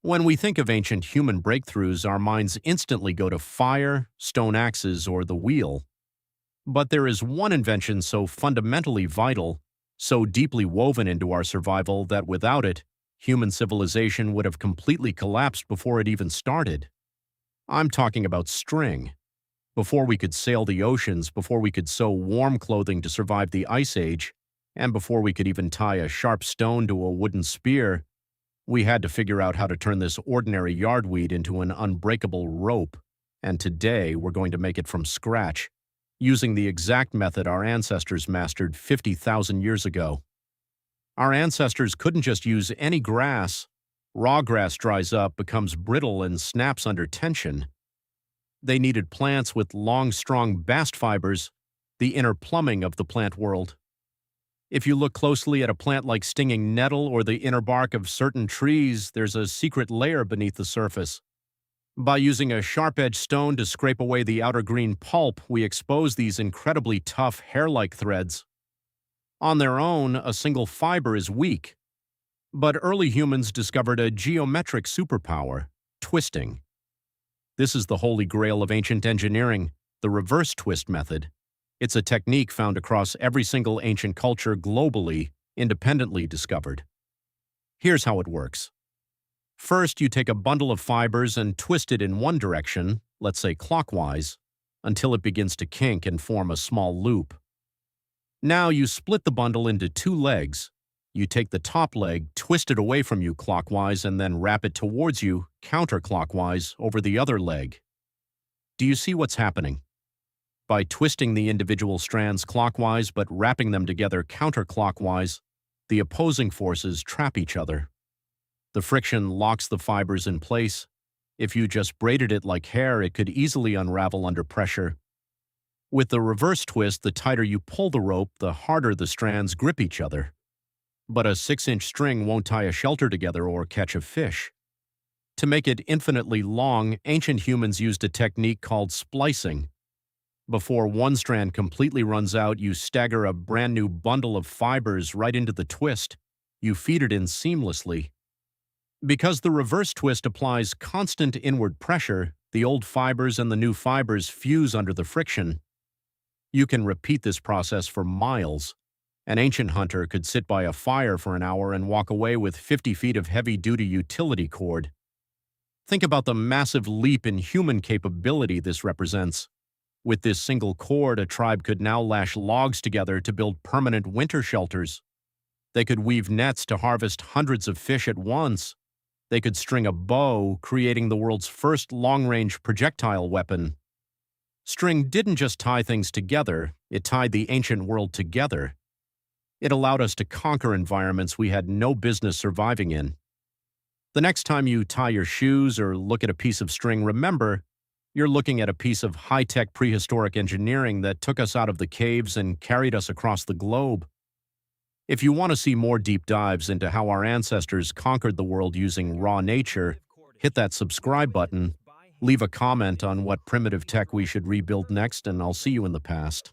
When we think of ancient human breakthroughs, our minds instantly go to fire, stone axes, or the wheel. But there is one invention so fundamentally vital, so deeply woven into our survival that without it, human civilization would have completely collapsed before it even started. I'm talking about string. Before we could sail the oceans, before we could sew warm clothing to survive the Ice Age, and before we could even tie a sharp stone to a wooden spear, we had to figure out how to turn this ordinary yardweed into an unbreakable rope. And today, we're going to make it from scratch, using the exact method our ancestors mastered 50,000 years ago. Our ancestors couldn't just use any grass. Raw grass dries up, becomes brittle, and snaps under tension. They needed plants with long, strong bast fibers, the inner plumbing of the plant world. If you look closely at a plant like stinging nettle or the inner bark of certain trees, there's a secret layer beneath the surface. By using a sharp-edged stone to scrape away the outer green pulp, we expose these incredibly tough, hair-like threads. On their own, a single fiber is weak. But early humans discovered a geometric superpower: twisting. This is the holy grail of ancient engineering, the reverse twist method. It's a technique found across every single ancient culture globally, independently discovered. Here's how it works. First, you take a bundle of fibers and twist it in one direction, let's say clockwise, until it begins to kink and form a small loop. Now you split the bundle into two legs. You take the top leg, twist it away from you clockwise, and then wrap it towards you, counterclockwise, over the other leg. Do you see what's happening? By twisting the individual strands clockwise but wrapping them together counterclockwise, the opposing forces trap each other. The friction locks the fibers in place. If you just braided it like hair, it could easily unravel under pressure. With the reverse twist, the tighter you pull the rope, the harder the strands grip each other. But a 6-inch string won't tie a shelter together or catch a fish. To make it infinitely long, ancient humans used a technique called splicing. Before one strand completely runs out, you stagger a brand new bundle of fibers right into the twist. You feed it in seamlessly. Because the reverse twist applies constant inward pressure, the old fibers and the new fibers fuse under the friction. You can repeat this process for miles. An ancient hunter could sit by a fire for an hour and walk away with 50 feet of heavy-duty utility cord. Think about the massive leap in human capability this represents. With this single cord, a tribe could now lash logs together to build permanent winter shelters. They could weave nets to harvest hundreds of fish at once. They could string a bow, creating the world's first long-range projectile weapon. String didn't just tie things together, it tied the ancient world together. It allowed us to conquer environments we had no business surviving in. The next time you tie your shoes or look at a piece of string, remember, you're looking at a piece of high-tech prehistoric engineering that took us out of the caves and carried us across the globe. If you want to see more deep dives into how our ancestors conquered the world using raw nature, hit that subscribe button, leave a comment on what primitive tech we should rebuild next, and I'll see you in the past.